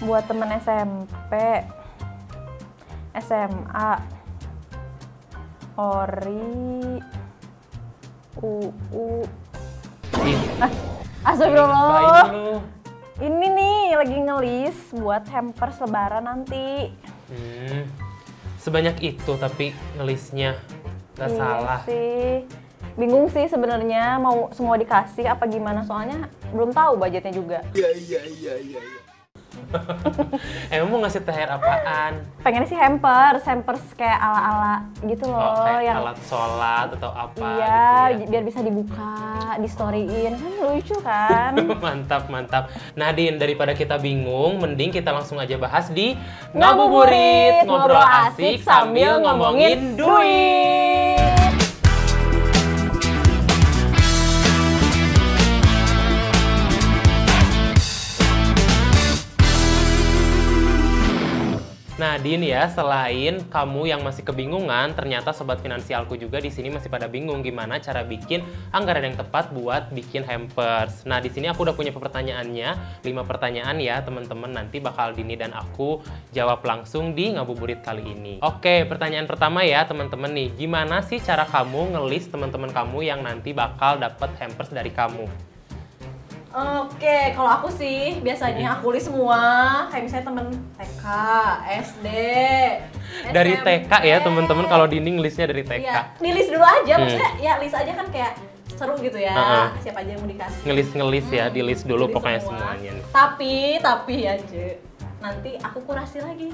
Buat temen SMP, SMA, Ori, UU. Astagfirullah. Ini nih lagi ngelis buat hampers lebaran nanti. Sebanyak itu tapi ngelisnya nggak Iya salah. Sih. Bingung sih sebenarnya mau semua dikasih apa gimana, soalnya belum tahu budgetnya juga. Iya. Emang mau ngasih THR apaan? Pengen sih hampers kayak ala-ala gitu loh, kayak yang alat sholat atau apa iya, gitu ya? biar bisa dibuka, di-storyin, kan lucu kan? Mantap. Nah Din, daripada kita bingung, mending kita langsung aja bahas di Ngabuburit, ngobrol asik sambil ngomongin duit. Nah, Din ya, selain kamu yang masih kebingungan, ternyata sobat finansialku juga di sini masih pada bingung gimana cara bikin anggaran yang tepat buat bikin hampers. Nah, di sini aku udah punya pertanyaannya, 5 pertanyaan ya, teman-teman. Nanti bakal Dini dan aku jawab langsung di Ngabuburit kali ini. Oke, pertanyaan pertama ya, teman-teman nih. Gimana sih cara kamu ngelis teman-teman kamu yang nanti bakal dapet hampers dari kamu? Oke, kalau aku sih biasanya aku list semua, kayak misalnya temen TK, SD, Dari SMP. TK ya, teman-teman, kalau Dini ngelisnya dari TK. Iya, di list dulu aja, maksudnya ya list aja kan kayak seru gitu ya, siapa aja yang mau dikasih. Ngelis ya, di list dulu Di list pokoknya semua. semuanya nih. Tapi ya Ce, nanti aku kurasi lagi.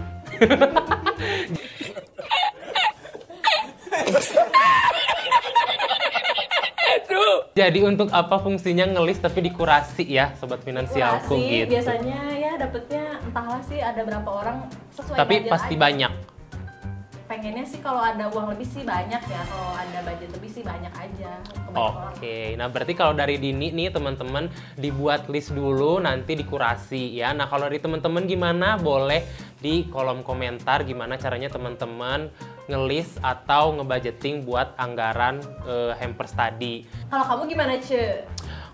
Jadi untuk apa fungsinya ngelis tapi dikurasi ya, sobat finansialku Kurasi, gitu. biasanya ya dapetnya entahlah sih ada berapa orang sesuai Tapi budget pasti aja. banyak. Pengennya sih kalau ada uang lebih sih banyak ya, kalau ada budget lebih sih banyak aja. Ke banyak orang. Oke, nah berarti kalau dari Dini nih teman-teman dibuat list dulu nanti dikurasi ya. Nah kalau dari teman-teman gimana? Boleh di kolom komentar gimana caranya teman-teman ngelis atau ngebudgeting buat anggaran hampers tadi. Kalau kamu gimana Ce?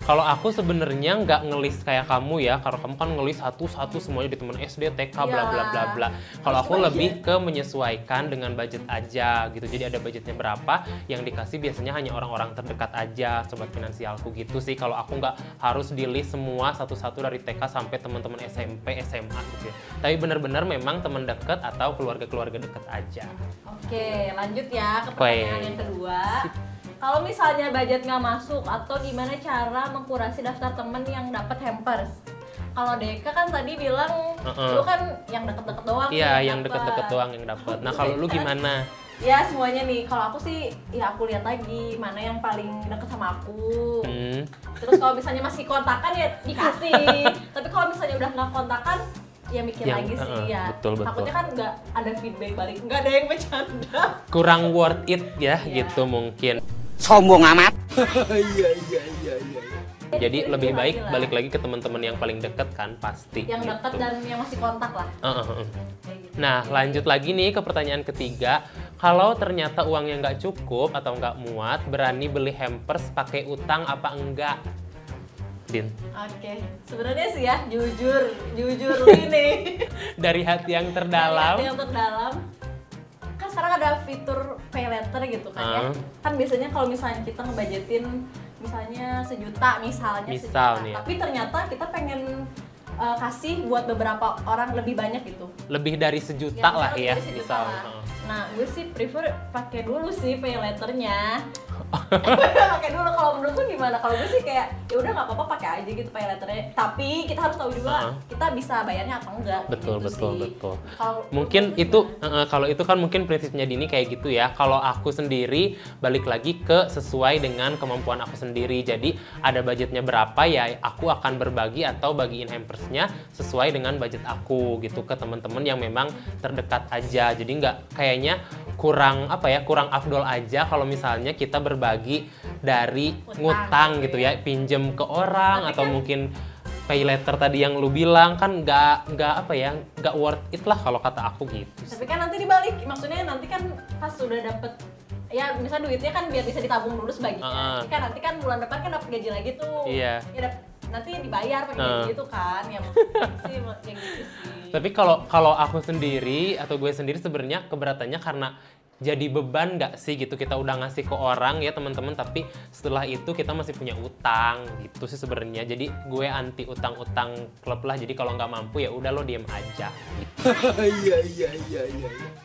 Kalau aku sebenarnya nggak ngelis kayak kamu ya, kalau kamu kan ngelis satu-satu semuanya di teman SD, TK, bla bla bla bla. Kalau aku lebih ke menyesuaikan dengan budget aja gitu. Jadi ada budgetnya berapa, yang dikasih biasanya hanya orang-orang terdekat aja, sobat finansialku gitu sih. Kalau aku nggak harus di list semua satu-satu dari TK sampai teman-teman SMP, SMA gitu ya. Tapi benar-benar memang teman dekat atau keluarga-keluarga dekat aja. Oke, lanjut ya ke pertanyaan yang kedua. Kalau misalnya budget nggak masuk, atau gimana cara mengkurasi daftar temen yang dapat hampers? Kalau Deka kan tadi bilang, lu kan yang deket-deket doang. Iya, yang deket-deket doang yang dapat. Nah kalau lu gimana? Ya semuanya nih, kalau aku sih ya aku lihat lagi mana yang paling deket sama aku. Terus kalau misalnya masih kontakan ya dikasih. Tapi kalau misalnya udah nggak kontakan, ya mikir lagi sih ya. Betul. Takutnya kan nggak ada feedback balik, nggak ada yang bercanda. Kurang worth it ya gitu mungkin. Sombong amat. Iya. Jadi lebih baik balik lagi ke teman-teman yang paling deket kan pasti. Yang gitu. deket dan yang masih kontak lah. Nah lanjut lagi nih ke pertanyaan ketiga. Kalau ternyata uangnya nggak cukup atau nggak muat, berani beli hampers pakai utang apa enggak? Din. Oke, sebenarnya sih ya jujur ini. Dari hati yang terdalam. Dari hati yang terdalam. Kan sekarang ada fitur pay letter gitu kan ya. Kan biasanya kalau misalnya kita ngebudgetin misalnya sejuta misalnya sejuta. Nih. Tapi ternyata kita pengen kasih buat beberapa orang lebih banyak gitu. Lebih dari sejuta lah ya misal. Nah, gue sih prefer pakai dulu sih pay letternya. Pakai dulu, kalau menurut lu gimana? Kalau gue sih kayak ya udah nggak apa-apa pakai aja gitu pay letternya. Tapi kita harus tahu juga kita bisa bayarnya atau enggak. Betul. Kalau mungkin itu kalau itu kan mungkin prinsipnya Dini kayak gitu ya. Kalau aku sendiri balik lagi ke sesuai dengan kemampuan aku sendiri. Jadi ada budgetnya berapa ya aku akan berbagi atau bagiin hampersnya sesuai dengan budget aku gitu ke teman-teman yang memang terdekat aja. Jadi nggak kayaknya kurang afdol aja kalau misalnya kita berbagi dari ngutang gitu ya, pinjem ke orang. Tapi atau kan, mungkin pay letter tadi yang lu bilang kan nggak worth it lah kalau kata aku gitu. Tapi kan nanti dibalik, maksudnya nanti kan pas sudah dapet ya misalnya duitnya kan biar bisa ditabung dulu sebagian. Kan nanti kan bulan depan kan dapat gaji lagi tuh. Iya. Ya nanti dibayar pakai gaji itu kan, ya sih kayak gitu sih. Tapi kalau aku sendiri atau gue sendiri sebenarnya keberatannya karena jadi beban nggak sih gitu, kita udah ngasih ke orang ya teman-teman, tapi setelah itu kita masih punya utang gitu sih sebenarnya. Jadi gue anti utang-utang klub lah, jadi kalau nggak mampu ya udah lo diem aja gitu. Iya.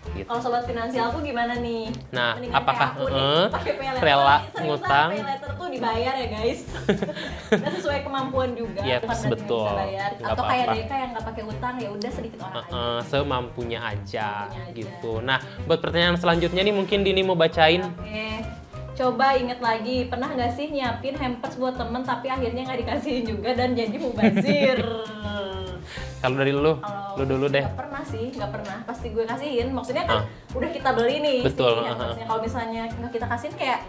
Gitu. Kalau sobat finansialku gimana nih? Nah, Mendingan apakah kayak aku nih, pakai pay later. rela Seriusan, ngutang? pay later tuh dibayar ya guys. Dan sesuai kemampuan juga. Yes, bukan berarti betul. nggak bisa bayar. Nggak Atau kayak apa-apa. Deka yang nggak pakai utang ya udah sedikit orang aja. Semampunya aja Semampunya aja. gitu. Nah, buat pertanyaan selanjutnya nih mungkin Dini mau bacain. Oke. Coba inget lagi, pernah nggak sih nyiapin hampers buat temen tapi akhirnya nggak dikasihin juga dan jadi mubazir? Kalau dari lu dulu deh. Nggak pernah sih, nggak pernah. Pasti gue kasihin. Maksudnya kan udah kita beli nih. Betul, Si hampersnya. Kalau misalnya nggak kita kasihin kayak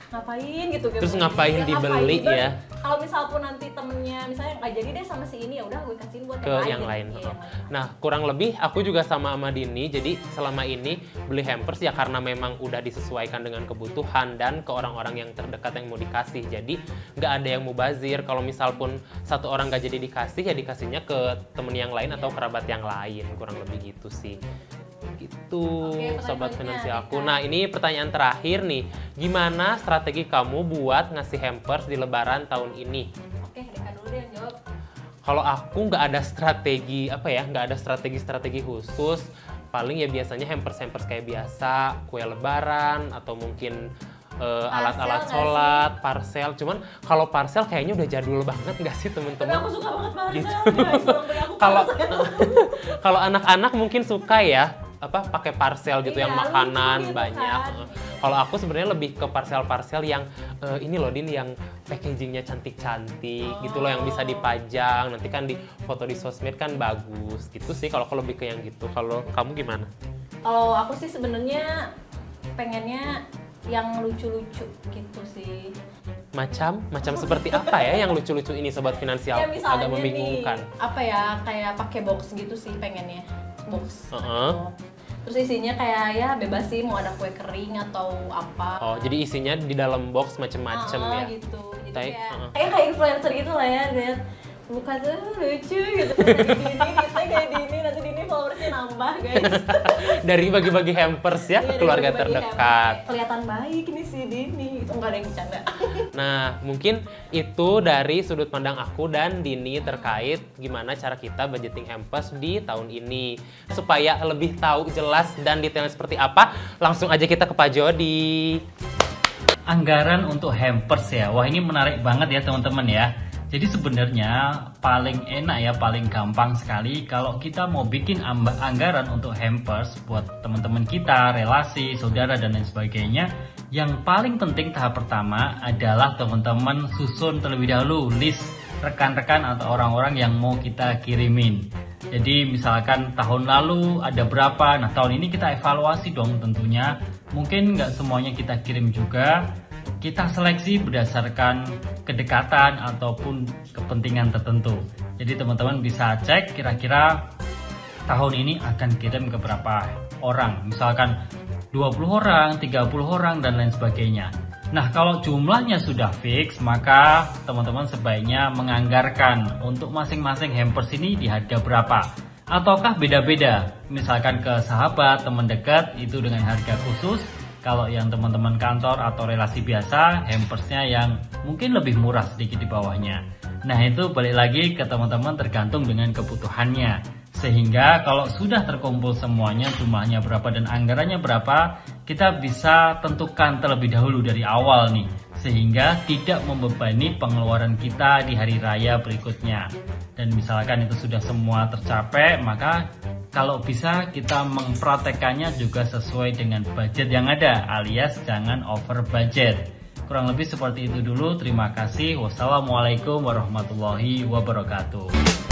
ngapain gitu. Terus ngapain dibeli ya? Kalau misal pun nanti temennya misalnya nggak jadi deh sama si ini, ya udah gue kasihin buat Ke yang lain. Iya, yang lain. Nah, kurang lebih aku juga sama Dini. Jadi selama ini beli hampers ya karena memang udah disesuaikan dengan kebutuhan dan ke orang-orang yang terdekat yang mau dikasih. Jadi nggak ada yang mubazir. Kalau misal pun satu orang nggak jadi dikasih, ya dikasihnya ke temen yang lain atau kerabat yang lain. Kurang lebih gitu sih. Gitu, Oke, sobat pertanyaannya, finansialku. Deka. Nah, ini pertanyaan terakhir nih. Gimana strategi kamu buat ngasih hampers di Lebaran tahun ini? Oke, Deka dulu deh yang jawab. Kalau aku nggak ada strategi nggak ada strategi khusus. Paling ya biasanya hampers kayak biasa, kue Lebaran atau mungkin alat-alat nggak sholat, parcel. Cuman kalau parcel kayaknya udah jadul banget nggak sih Tapi temen-temen? aku suka banget parcel. Gitu. Guys, tolong beli aku Kalau parcel. kalau anak-anak mungkin suka ya pakai parcel gitu Iya, yang makanan lucu gitu banyak. kan. Kalau aku sebenarnya lebih ke parcel yang ini loh Din, yang packagingnya cantik-cantik gitu loh, yang bisa dipajang. Nanti kan di foto di sosmed kan bagus gitu sih. Kalau aku lebih ke yang gitu. Kalau kamu gimana? Kalau aku sih sebenarnya pengennya yang lucu-lucu gitu sih. Macam seperti apa ya yang lucu-lucu ini sobat finansial? Ya misalnya Agak membingungkan. nih, apa ya, kayak pakai box gitu sih pengennya. Box. Heeh. Terus isinya kayak ya bebas sih, mau ada kue kering atau apa. Oh, jadi isinya di dalam box macem-macem ya. Gitu. Jadi Baik, kayak influencer gitu lah ya, lihat buka tuh lucu gitu. Tadi Dini, kita kayak Dini, nanti Dini followersnya nambah guys. Dari bagi-bagi hampers ya ke Iya, keluarga bagi-bagi terdekat. hampers. Kelihatan baik nih si Dini. Itu enggak ada yang bercanda. Nah, mungkin itu dari sudut pandang aku dan Dini terkait gimana cara kita budgeting hampers di tahun ini. Supaya lebih tahu jelas dan detailnya seperti apa, langsung aja kita ke Pak Jody. Anggaran untuk hampers ya. Wah, ini menarik banget ya teman-teman ya. Jadi sebenarnya paling enak ya, paling gampang sekali kalau kita mau bikin anggaran untuk hampers buat teman-teman kita, relasi, saudara dan lain sebagainya. Yang paling penting tahap pertama adalah teman-teman susun terlebih dahulu list rekan-rekan atau orang-orang yang mau kita kirimin. Jadi misalkan tahun lalu ada berapa, nah tahun ini kita evaluasi dong tentunya. Mungkin nggak semuanya kita kirim juga. Kita seleksi berdasarkan kedekatan ataupun kepentingan tertentu. Jadi teman-teman bisa cek kira-kira tahun ini akan kirim ke berapa orang. Misalkan 20 orang, 30 orang, dan lain sebagainya. Nah, kalau jumlahnya sudah fix, maka teman-teman sebaiknya menganggarkan untuk masing-masing hampers ini di harga berapa. Ataukah beda-beda, misalkan ke sahabat, teman dekat, itu dengan harga khusus. Kalau yang teman-teman kantor atau relasi biasa, hampersnya yang mungkin lebih murah sedikit di bawahnya. Nah, itu balik lagi ke teman-teman tergantung dengan kebutuhannya. Sehingga kalau sudah terkumpul semuanya, jumlahnya berapa dan anggarannya berapa, kita bisa tentukan terlebih dahulu dari awal nih. Sehingga tidak membebani pengeluaran kita di hari raya berikutnya. Dan misalkan itu sudah semua tercapai, maka kalau bisa kita mempraktekannya juga sesuai dengan budget yang ada, alias jangan over budget. Kurang lebih seperti itu dulu. Terima kasih. Wassalamualaikum warahmatullahi wabarakatuh.